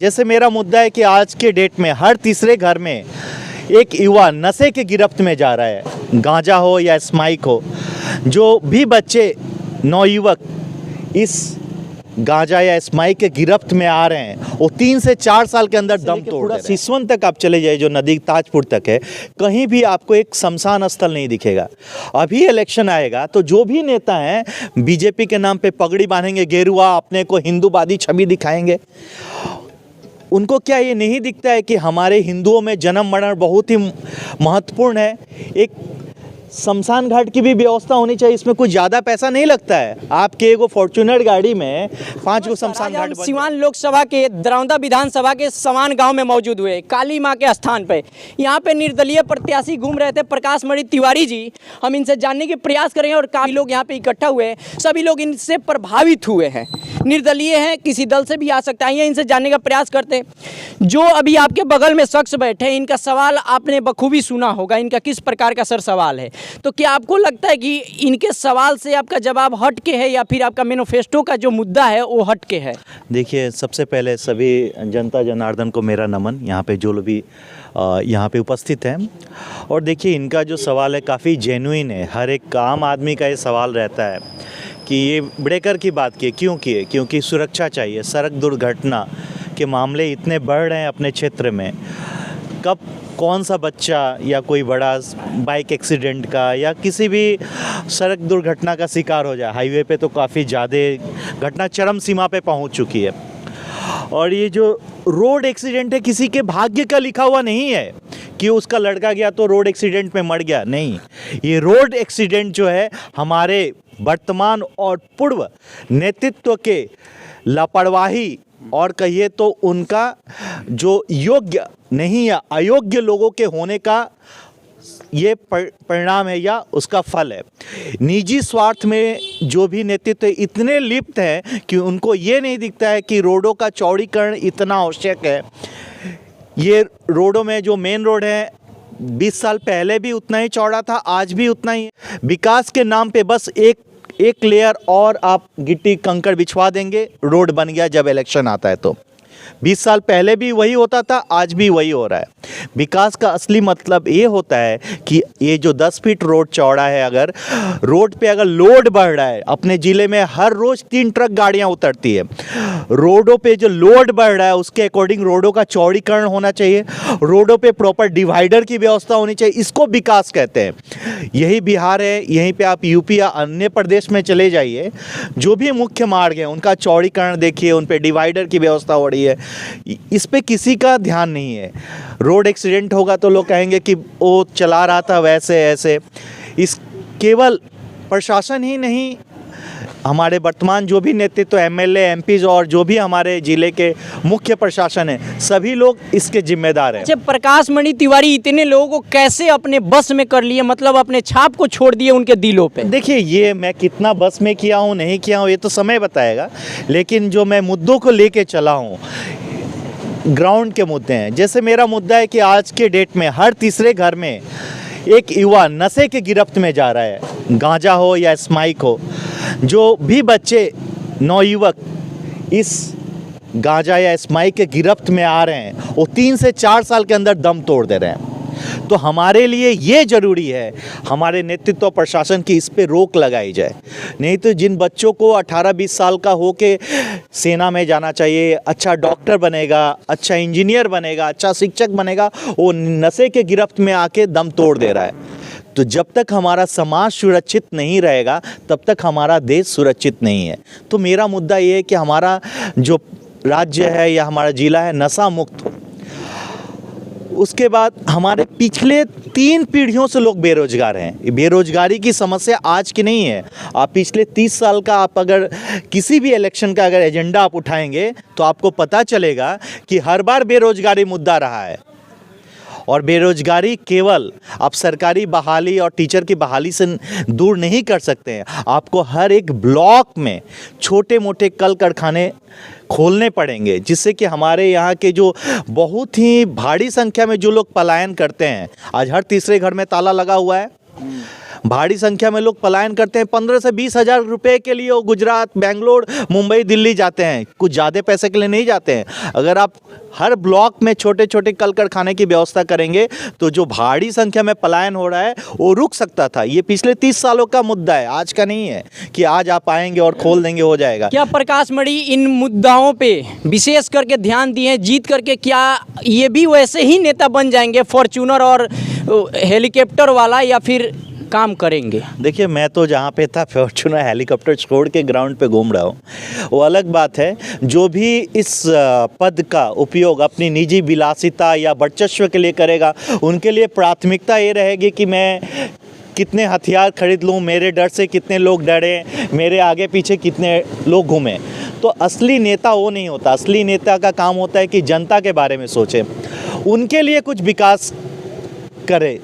जैसे मेरा मुद्दा है कि आज के डेट में हर तीसरे घर में एक युवा नशे के गिरफ्त में जा रहा है, गांजा हो या स्माइक हो। जो भी बच्चे नौयुवक इस गांजा या स्माइक के गिरफ्त में आ रहे हैं वो 3 से 4 साल के अंदर दम तोड़ रहे हैं। सिसवन तक आप चले जाइए, जो नदी ताजपुर तक है, कहीं भी आपको एक शमशान स्थल नहीं दिखेगा। अभी इलेक्शन आएगा तो जो भी नेता हैं बीजेपी के नाम पे पगड़ी बांधेंगे, गेरुआ, अपने को हिंदूवादी छवि दिखाएंगे। उनको क्या ये नहीं दिखता है कि हमारे हिंदुओं में जन्म मरण बहुत ही महत्वपूर्ण है। एक शमशान घाट की भी व्यवस्था होनी चाहिए, इसमें कुछ ज़्यादा पैसा नहीं लगता है। आपके एगो फॉर्च्यूनर गाड़ी में 5 गो शमशान घाट। सिवान लोकसभा के दरौंदा विधानसभा के समान गांव में मौजूद हुए काली मां के स्थान पे। यहाँ पे निर्दलीय प्रत्याशी घूम रहे थे, प्रकाश मणि तिवारी जी। हम इनसे जानने के प्रयास करेंगे और काफ़ी लोग यहाँ पे इकट्ठा हुए हैं, सभी लोग इनसे प्रभावित हुए हैं। निर्दलीय हैं, किसी दल से भी आ सकते हैं, इनसे जानने का प्रयास करते हैं। जो अभी आपके बगल में शख्स बैठे हैं, इनका सवाल आपने बखूबी सुना होगा, इनका किस प्रकार का सर सवाल है। तो क्या आपको लगता है कि इनके सवाल से आपका जवाब हट के है या फिर आपका मैनिफेस्टो का जो मुद्दा है वो हट के है? देखिए, सबसे पहले सभी जनता जनार्दन को मेरा नमन, यहाँ पे जो लोग भी यहाँ पे उपस्थित हैं। और देखिए, इनका जो सवाल है काफ़ी जेन्युइन है। हर एक आम आदमी का ये सवाल रहता है कि ये ब्रेकर की बात किए क्यों किए, क्योंकि सुरक्षा चाहिए। सड़क दुर्घटना के मामले इतने बढ़ रहे हैं अपने क्षेत्र में। कब कौन सा बच्चा या कोई बड़ा बाइक एक्सीडेंट का या किसी भी सड़क दुर्घटना का शिकार हो जाए। हाईवे पे तो काफ़ी ज़्यादा घटना चरम सीमा पे पहुंच चुकी है। और ये जो रोड एक्सीडेंट है, किसी के भाग्य का लिखा हुआ नहीं है कि उसका लड़का गया तो रोड एक्सीडेंट में मर गया, नहीं। ये रोड एक्सीडेंट जो है हमारे वर्तमान और पूर्व नेतृत्व के लापरवाही और कहिए तो उनका जो योग्य नहीं या अयोग्य लोगों के होने का ये परिणाम है या उसका फल है। निजी स्वार्थ में जो भी नेतृत्व इतने लिप्त हैं कि उनको ये नहीं दिखता है कि रोडों का चौड़ीकरण इतना आवश्यक है। ये रोडों में जो मेन रोड है 20 साल पहले भी उतना ही चौड़ा था, आज भी उतना ही है। विकास के नाम पे बस एक लेयर और आप गिट्टी कंकड़ बिछवा देंगे, रोड बन गया। जब इलेक्शन आता है तो 20 साल पहले भी वही होता था, आज भी वही हो रहा है। विकास का असली मतलब ये होता है कि ये जो 10 फीट रोड चौड़ा है, अगर रोड पे अगर लोड बढ़ रहा है, अपने ज़िले में हर रोज़ 3 ट्रक गाड़ियां उतरती है, रोडों पे जो लोड बढ़ रहा है उसके अकॉर्डिंग रोडों का चौड़ीकरण होना चाहिए। रोडों पे प्रॉपर डिवाइडर की व्यवस्था होनी चाहिए, इसको विकास कहते हैं। यही बिहार है, यहीं पे आप यूपी या अन्य प्रदेश में चले जाइए, जो भी मुख्य मार्ग हैं उनका चौड़ीकरण देखिए, उन पे डिवाइडर की व्यवस्था हो रही है। इस पे किसी का ध्यान नहीं है। रोड एक्सीडेंट होगा तो लोग कहेंगे कि वो चला रहा था वैसे ऐसे। इस केवल प्रशासन ही नहीं, हमारे वर्तमान जो भी नेतृत्व एमएलए एमपीज और जो भी हमारे जिले के मुख्य प्रशासन है, सभी लोग इसके जिम्मेदार हैं। अच्छा, प्रकाश मणि तिवारी इतने लोगों को कैसे अपने बस में कर लिए, मतलब अपने छाप को छोड़ दिए उनके दिलों पे? देखिए, ये मैं कितना बस में किया हूँ नहीं किया हूँ ये तो समय बताएगा, लेकिन जो मैं मुद्दों को लेके चला हूँ, ग्राउंड के मुद्दे हैं। जैसे मेरा मुद्दा है कि आज के डेट में हर तीसरे घर में एक युवा नशे के गिरफ्त में जा रहा है, गांजा हो या स्माइक हो। जो भी बच्चे नौयुवक इस गांजा या स्माइक के गिरफ्त में आ रहे हैं वो 3 से 4 साल के अंदर दम तोड़ दे रहे हैं। तो हमारे लिए ये ज़रूरी है, हमारे नेतृत्व प्रशासन की इस पे रोक लगाई जाए। नहीं तो जिन बच्चों को 18-20 साल का हो के सेना में जाना चाहिए, अच्छा डॉक्टर बनेगा, अच्छा इंजीनियर बनेगा, अच्छा शिक्षक बनेगा, वो नशे के गिरफ्त में आके दम तोड़ दे रहा है। तो जब तक हमारा समाज सुरक्षित नहीं रहेगा तब तक हमारा देश सुरक्षित नहीं है। तो मेरा मुद्दा ये है कि हमारा जो राज्य है या हमारा जिला है नशा मुक्त हो। उसके बाद हमारे पिछले 3 पीढ़ियों से लोग बेरोजगार हैं। बेरोजगारी की समस्या आज की नहीं है। आप पिछले 30 साल का आप अगर किसी भी इलेक्शन का अगर एजेंडा आप उठाएंगे तो आपको पता चलेगा कि हर बार बेरोजगारी मुद्दा रहा है। और बेरोजगारी केवल आप सरकारी बहाली और टीचर की बहाली से दूर नहीं कर सकते हैं। आपको हर एक ब्लॉक में छोटे मोटे कल कारखाने खोलने पड़ेंगे, जिससे कि हमारे यहाँ के जो बहुत ही भारी संख्या में जो लोग पलायन करते हैं, आज हर तीसरे घर में ताला लगा हुआ है। भारी संख्या में लोग पलायन करते हैं। 15 से 20 हज़ार रुपये के लिए वो गुजरात, बेंगलोर, मुंबई, दिल्ली जाते हैं, कुछ ज़्यादा पैसे के लिए नहीं जाते हैं। अगर आप हर ब्लॉक में छोटे छोटे कल कारखाने की व्यवस्था करेंगे तो जो भारी संख्या में पलायन हो रहा है वो रुक सकता था। ये पिछले 30 सालों का मुद्दा है, आज का नहीं है कि आज आप आएंगे और खोल देंगे हो जाएगा। क्या प्रकाश मणि इन मुद्दाओं पे विशेष करके ध्यान दिए, जीत करके क्या ये भी वैसे ही नेता बन जाएंगे, फॉर्च्यूनर और हेलीकॉप्टर वाला, या फिर काम करेंगे? देखिए, मैं तो जहाँ पे था फॉर्च्यूनर हेलीकॉप्टर छोड़ के ग्राउंड पे घूम रहा हूँ, वो अलग बात है। जो भी इस पद का उपयोग अपनी निजी विलासिता या वर्चस्व के लिए करेगा, उनके लिए प्राथमिकता ये रहेगी कि मैं कितने हथियार खरीद लूँ, मेरे डर से कितने लोग डरे, मेरे आगे पीछे कितने लोग घूमें। तो असली नेता वो नहीं होता। असली नेता का काम होता है कि जनता के बारे में सोचे, उनके लिए कुछ विकास करे।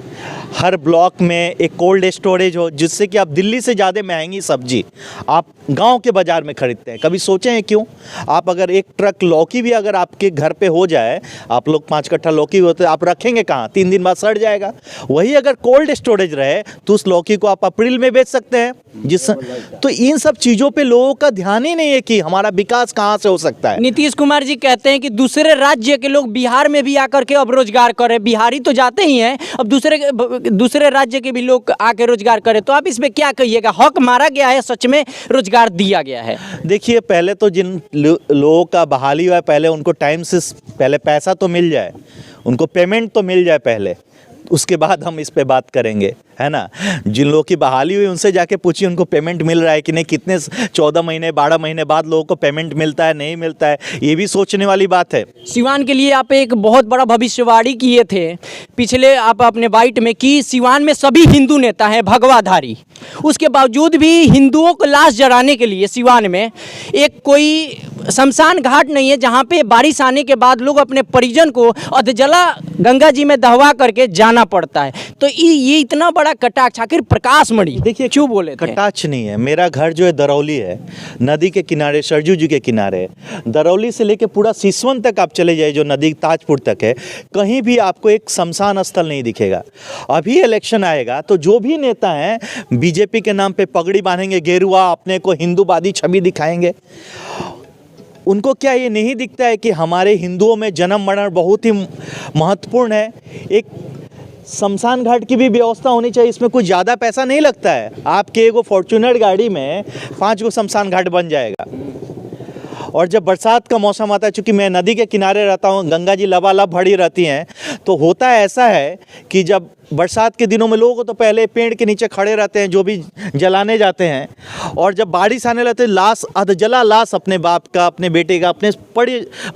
हर ब्लॉक में एक कोल्ड स्टोरेज हो, जिससे कि आप दिल्ली से ज़्यादा महंगी सब्जी आप गांव के बाज़ार में ख़रीदते हैं। कभी सोचे हैं क्यों? आप अगर एक ट्रक लौकी भी अगर आपके घर पे हो जाए, आप लोग 5 कट्ठा लौकी होते, आप रखेंगे कहाँ? 3 दिन बाद सड़ जाएगा। वही अगर कोल्ड स्टोरेज रहे तो उस लौकी को आप अप्रैल में बेच सकते हैं। तो इन सब चीज़ों पे लोगों का ध्यान ही नहीं है कि हमारा विकास कहाँ से हो सकता है। नीतीश कुमार जी कहते हैं कि दूसरे राज्य के लोग बिहार में भी आकर के अब रोजगार करें। बिहारी तो जाते ही हैं, अब दूसरे राज्य के भी लोग आके रोजगार करें। तो आप इसमें क्या कहिएगा? हक मारा गया है, सच में रोजगार दिया गया है? देखिए, पहले तो जिन लोगों का बहाली हुआ है, पहले उनको टाइम से पहले पैसा तो मिल जाए, उनको पेमेंट तो मिल जाए पहले, उसके बाद हम इस पे बात करेंगे, है ना। जिन लोगों की बहाली हुई उनसे जाके पूछिए उनको पेमेंट मिल रहा है कि नहीं, कितने 14 महीने 12 महीने बाद लोगों को पेमेंट मिलता है, नहीं मिलता है, ये भी सोचने वाली बात है। सिवान के लिए आप एक बहुत बड़ा भविष्यवाणी किए थे पिछले आप अपने बाइट में कि सिवान में सभी हिंदू नेता हैं भगवाधारी, उसके बावजूद भी हिंदुओं को लाश जलाने के लिए सिवान में एक कोई शमशान घाट नहीं है जहाँ पे बारिश आने के बाद लोग अपने परिजन को अधजला गंगा जी में दहवा करके जाना पड़ता है। तो ये इतना बड़ा कटाक्ष आखिर प्रकाश मणि देखिए क्यों बोले थे? कटाक्ष नहीं है। मेरा घर जो है दरौली है, नदी के किनारे, सरजू जी के किनारे। दरौली से लेके पूरा सिसवन तक आप चले जाइए, जो नदी ताजपुर तक है, कहीं भी आपको एक शमशान स्थल नहीं दिखेगा। अभी इलेक्शन आएगा तो जो भी नेता हैं बीजेपी के नाम पे पगड़ी बांधेंगे, गेरुआ, अपने को हिंदूवादी छवि दिखाएंगे। उनको क्या ये नहीं दिखता है कि हमारे हिंदुओं में जन्म मरण बहुत ही महत्वपूर्ण है? एक शमशान घाट की भी व्यवस्था होनी चाहिए। इसमें कुछ ज़्यादा पैसा नहीं लगता है, आपके एगो फॉर्च्यूनर गाड़ी में 5 गो शमशान घाट बन जाएगा। और जब बरसात का मौसम आता है, चूँकि मैं नदी के किनारे रहता हूँ, गंगा जी लबालब भरी रहती हैं, तो होता है ऐसा है कि जब बरसात के दिनों में लोग तो पहले पेड़ के नीचे खड़े रहते हैं जो भी जलाने जाते हैं, और जब बारिश आने लगती है, लाश, अधजला लाश अपने बाप का, अपने बेटे का, अपने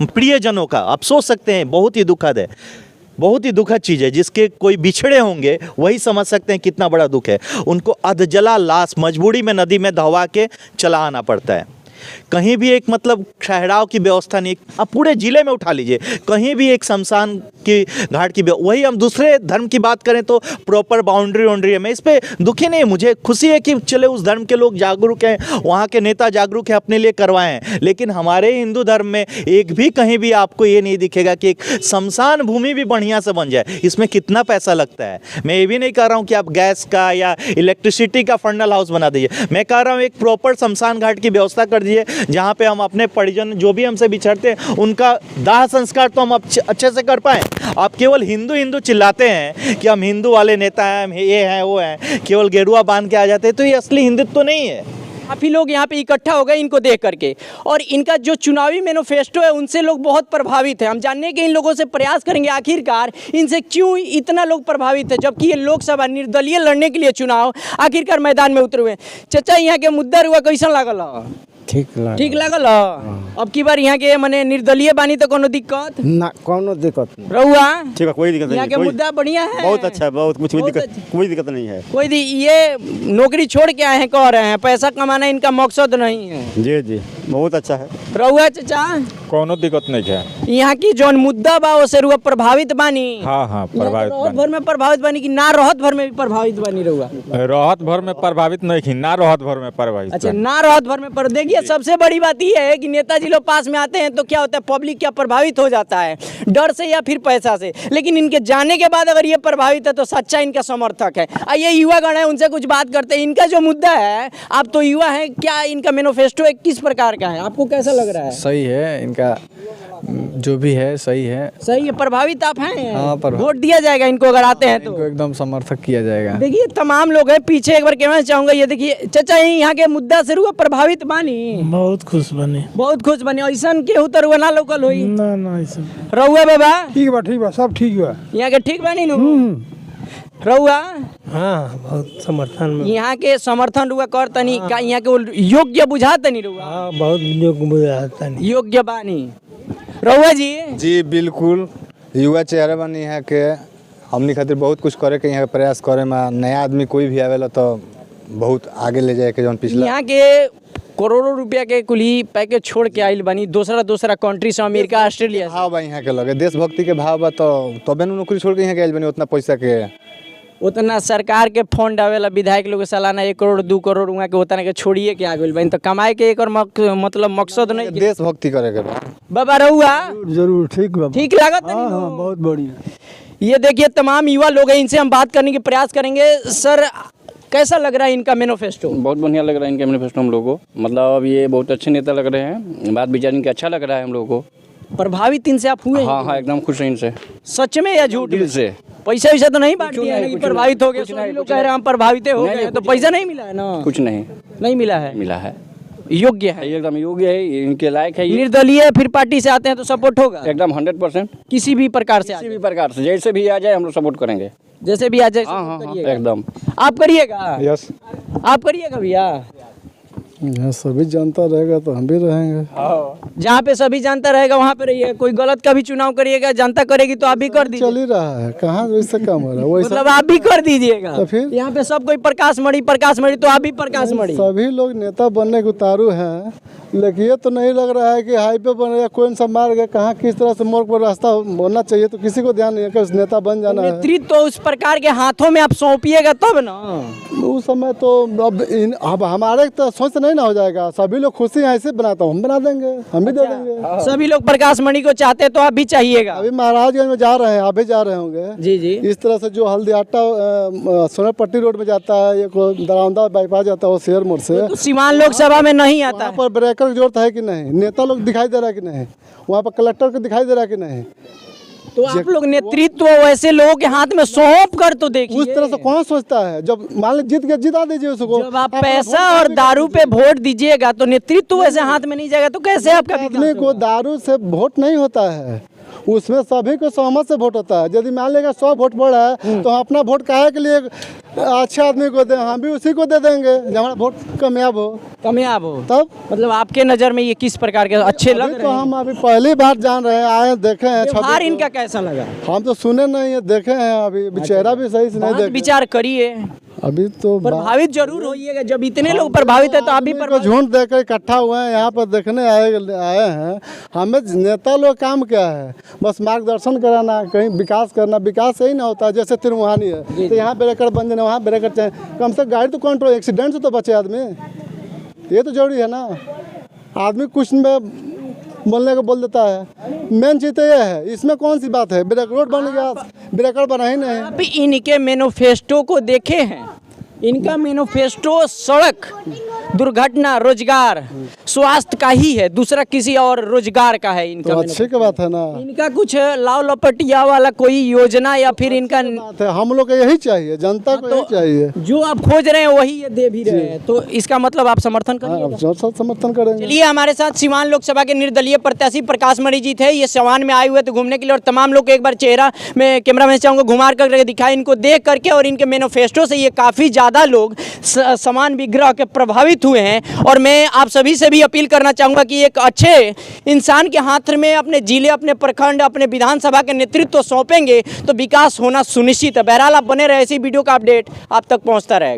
प्रियजनों का, आप सोच सकते हैं, बहुत ही दुखद है, बहुत ही दुखद चीज़ है। जिसके कोई बिछड़े होंगे वही समझ सकते हैं कितना बड़ा दुख है। उनको अधजला लाश मजबूरी में नदी में दहवा के चला आना पड़ता है। कहीं भी एक मतलब ठहराव की व्यवस्था नहीं। आप पूरे ज़िले में उठा लीजिए, कहीं भी एक शमशान की घाट की वही हम दूसरे धर्म की बात करें तो प्रॉपर बाउंड्री है। मैं इस पर दुखी नहीं, मुझे खुशी है कि चले उस धर्म के लोग जागरूक हैं, वहाँ के नेता जागरूक हैं, अपने लिए करवाएं हैं। लेकिन हमारे हिंदू धर्म में एक भी कहीं भी आपको ये नहीं दिखेगा कि एक शमशान भूमि भी बढ़िया से बन जाए। इसमें कितना पैसा लगता है? मैं ये भी नहीं कह रहा हूँ कि आप गैस का या इलेक्ट्रिसिटी का फंडल हाउस बना दीजिए। मैं कह रहा हूँ एक प्रॉपर शमशान घाट की व्यवस्था कर दीजिए, जहाँ पे हम अपने परिजन जो भी हमसे बिछड़ते हैं उनका दाह संस्कार तो हम अच्छे से कर पाएँ। आप केवल हिंदू हिंदू चिल्लाते हैं कि हम हिंदू वाले नेता हैं, हम ये हैं वो हैं, केवल गेरुआ बांध के आ जाते हैं, तो ये असली हिंदुत्व तो नहीं है। काफ़ी लोग यहाँ पे इकट्ठा हो गए इनको देख करके, और इनका जो चुनावी मैनिफेस्टो है उनसे लोग बहुत प्रभावित हैं। हम जानने के इन लोगों से प्रयास करेंगे आखिरकार इनसे क्यों इतना लोग प्रभावित है, जबकि ये लोकसभा निर्दलीय लड़ने के लिए चुनाव आखिरकार मैदान में उतरे हुए हैं। चाचा, यहाँ के मुद्दा रुआ कैसा लागल? ठीक लागल। अब की बार यहाँ के मने निर्दलीय बानी तो कोनो दिक्कत ना, कोनो दिक्कत नहीं रहुआ? ठीक है, कोई दिक्कत नहीं। यहाँ के मुद्दा बढ़िया है, बहुत अच्छा है, बहुत कुछ बहुत कोई दिक्कत नहीं है। ये नौकरी छोड़ के आए हैं, कह रहे हैं पैसा कमाना इनका मकसद नहीं है। जी जी, बहुत अच्छा है। रहुआ चाचा, कोनो दिक्कत नहीं है। यहाँ की जौन मुद्दा बा उससे रुआ प्रभावित बानी? हाँ प्रभावित राहत भर में प्रभावित बानी कि ना राहत भर में भी प्रभावित बानी रहुआ? राहत भर में प्रभावित नहीं थी, ना राहत भर में प्रभावित। अच्छा, ना राहत भर में पर देखिए देखिए सबसे बड़ी बात ये है कि नेताजी लोग पास में आते हैं तो क्या होता है, पब्लिक क्या प्रभावित हो जाता है डर से या फिर पैसा से, लेकिन इनके जाने के बाद अगर ये प्रभावित है तो सच्चा इनका समर्थक है। आइए युवागण है, उनसे कुछ बात करते हैं। इनका जो मुद्दा है, आप तो युवा हैं, क्या इनका मैनिफेस्टो किस प्रकार का है, आपको कैसा लग रहा है? सही है, इनका जो भी है सही है। सही है, प्रभावित आप हैं? हाँ, वोट दिया जाएगा इनको अगर आते हैं तो? इनको एकदम समर्थक किया जाएगा। देखिए तमाम लोग हैं पीछे, एक बार कहना चाहूंगा, ये देखिए चाचा यहाँ के मुद्दा से रुआ प्रभावित बानी? बहुत खुश बने। बहुत खुश बने। ऐसा केहू तो रुआ ना लोकल हुई ना ऐसा रहुआ बाबा? ठीक बा सब ठीक बा। यहाँ के ठीक बानी नु रहुआ? हाँ बहुत समर्थन में। यहाँ के समर्थन रुआ कर तनी का यहाँ के योग्य बुझा तनी रुआ? हाँ बहुत योग्य बुझाता नहीं। योग्य बानी रहुआ जी? जी बिल्कुल, युवा चेहरा बनी है के हमनी खातिर बहुत कुछ करे के यहाँ के प्रयास करे में। नया आदमी कोई भी आवेला तो बहुत आगे ले जाए के जौन पिछला यहाँ के करोड़ों रुपया के कुली पैकेज छोड़ के आइल बनी दूसरा कंट्री से, अमेरिका ऑस्ट्रेलिया से। भाव बा यहाँ के लगे, देशभक्ति के भाव बा तो तबे नु नौकरी छोड़ के यहाँ के आइल बनी उतना पैसा के। उतना सरकार के फंड आवेला, विधायक लोग सालाना 1 करोड़ 2 करोड़ वहाँ के उतना के छोड़िए के आ गइल बनी, तो कमाए के एक और मतलब मकसद नहीं के। देशभक्ति करे के बा। बाबा रहुआ जरूर ठीक बा। ठीक लागत? हाँ हाँ बहुत बढ़िया। ये देखिए तमाम युवा लोग हैं, इनसे हम बात करने की प्रयास करेंगे। सर कैसा लग रहा है इनका मैनिफेस्टो? बहुत बढ़िया लग रहा है इनका मैनिफेस्टो हम लोगों को। मतलब अब ये बहुत अच्छे नेता लग रहे हैं, बात विचार इनका अच्छा लग रहा है हम लोगों को। प्रभावित इनसे आप हुए? हाँ हाँ एकदम खुश हैं इनसे। सच में या झूठ? दिल से। पैसा वैसा तो नहीं बांट दिया है नहीं, कि कुछ प्रभावित हो गए? कुछ सभी नहीं, लोग कुछ कह रहे हैं हम प्रभावित हो नहीं, गए, तो कुछ पैसा नहीं मिला है ना? कुछ नहीं नहीं मिला है, मिला है, योग्य है, एकदम योग्य है, इनके लायक है ये। निर्दलीय फिर पार्टी से आते हैं तो सपोर्ट होगा एकदम 100%। किसी भी प्रकार से? किसी भी प्रकार से जैसे भी आ जाए हम लोग सपोर्ट करेंगे। जैसे भी आ जाए हाँ हाँ support हाँ करिएगा। एकदम। आप करिएगा? यस, आप करिएगा भैया? यहाँ सभी जानता रहेगा तो हम भी रहेंगे। जहाँ पे सभी जानता रहेगा वहाँ पे रहिए। कोई गलत का भी चुनाव करिएगा, जनता करेगी तो आप भी कर दीजिए। चल ही रहा है, कहाँ वैसे काम हो रहा है वैसा। मतलब आप भी कर दीजिएगा? तो फिर? यहाँ पे सब कोई प्रकाश मणि तो आप भी प्रकाश मणि। सभी लोग नेता बनने को उतारू हैं, लेकिन ये तो नहीं लग रहा है कि हाईवे बन या कोई सा मार गया, कहाँ किस तरह से मोड़ पर रास्ता होना चाहिए, तो किसी को ध्यान नहीं है कि उस नेता बन जाना है। नेतृत्व तो उस प्रकार के हाथों में आप सौंपिएगा तब ना। उस समय तो अब हमारे तो सोच नहीं ना हो जाएगा। सभी लोग खुशी ऐसे बनाता हूँ, हम बना देंगे, हम भी दे देंगे। सभी लोग प्रकाश मणि को चाहते हैं तो आप भी चाहिएगा? अभी महाराजगंज में जा रहे हैं, आप भी जा रहे होंगे। जी जी। इस तरह से जो हल्दीआटा सोनरपट्टी रोड में जाता है, ये दरौंदा बाईपास जाता है, वो शेर मोड़ से तो सीवान लोकसभा में नहीं आता वहाँ पर ब्रेकर की जरूरत है कि नहीं? नेता लोग दिखाई दे रहा है कि नहीं? वहाँ पर कलेक्टर को दिखाई दे रहा है कि नहीं? तो आप लोग नेतृत्व वैसे लोगों के हाथ में सौंप कर तो देखिए। उस तरह से कौन सोचता है? जब मान ली जीत गया, जिता दीजिए उसको। जब आप पैसा और दारू पे वोट दीजिएगा तो नेतृत्व वैसे हाथ में नहीं जाएगा, तो कैसे आपका आदमी को दारू से वोट नहीं होता है, उसमें सभी को सहमत से वोट होता है। यदि मान लेगा 100 वोट पड़ा है तो हम अपना वोट काहे के लिए अच्छे आदमी को दें? हम भी उसी को दे देंगे जब हमारा वोट कामयाब हो। कामयाब हो तब मतलब आपके नज़र में ये किस प्रकार के अच्छे लग अभी रहे तो हैं? हम अभी पहली बार जान रहे हैं, आए देखे हैं। व्यवहार 26 इनका कैसा लगा? हम तो सुने नहीं है, देखे हैं। अभी चेहरा भी सही से नहीं बात देखे। विचार करिए, अभी तो प्रभावित जरूर होइएगा। जब इतने लोग प्रभावित है तो आप भी को प्रभावित। झुंड देकर इकट्ठा हुए हैं, यहाँ पर देखने आए हैं। हमें नेता लोग काम क्या है? बस मार्गदर्शन कराना, कहीं विकास करना। विकास यही ना होता है, जैसे तिरुमुहानी है तो यहाँ ब्रेकर बन जाए, वहाँ ब्रेकर चाहिए। कम से कम गाड़ी तो कंट्रोल, एक्सीडेंट से तो बचे आदमी, ये तो जरूरी है ना। आदमी कुछ में बोलने को बोल देता है। मेन चीज़ तो ये है, इसमें कौन सी बात है? ब्रेक रोड बन गया, ब्रेकर बना ही नहीं। आप इनके मैनिफेस्टो को देखे हैं? इनका मैनिफेस्टो सड़क, दुर्घटना, रोजगार, स्वास्थ्य का ही है, दूसरा किसी और रोजगार का है इनका। तो अच्छी की बात है ना। इनका कुछ लाव लपटिया वाला कोई योजना या फिर इनका बात है, हम लोग को यही चाहिए, जनता को यही चाहिए। जो आप खोज रहे हैं वही ये दे भी रहे हैं, तो इसका मतलब आप समर्थन हाँ, करिएगा? जो सब समर्थन करेंगे। चलिए हमारे साथ सीवान लोकसभा के निर्दलीय प्रत्याशी प्रकाश मणि जी थे। ये सीवान में आए हुए थे घूमने के लिए, और तमाम लोग को एक बार चेहरा में कैमरा में चाहूँगा घुमार करके दिखाएं इनको देख करके। और इनके मैनिफेस्टो से ये काफ़ी ज़्यादा लोग समान विग्रह के प्रभावित हुए हैं। और मैं आप सभी से भी अपील करना चाहूँगा कि एक अच्छे इंसान के हाथ में अपने जिले, अपने प्रखंड, अपने विधानसभा के नेतृत्व सौंपेंगे तो विकास होना सुनिश्चित है। बहरहाल आप बने रहे, ऐसी वीडियो का अपडेट आप तक पहुँचता रहेगा।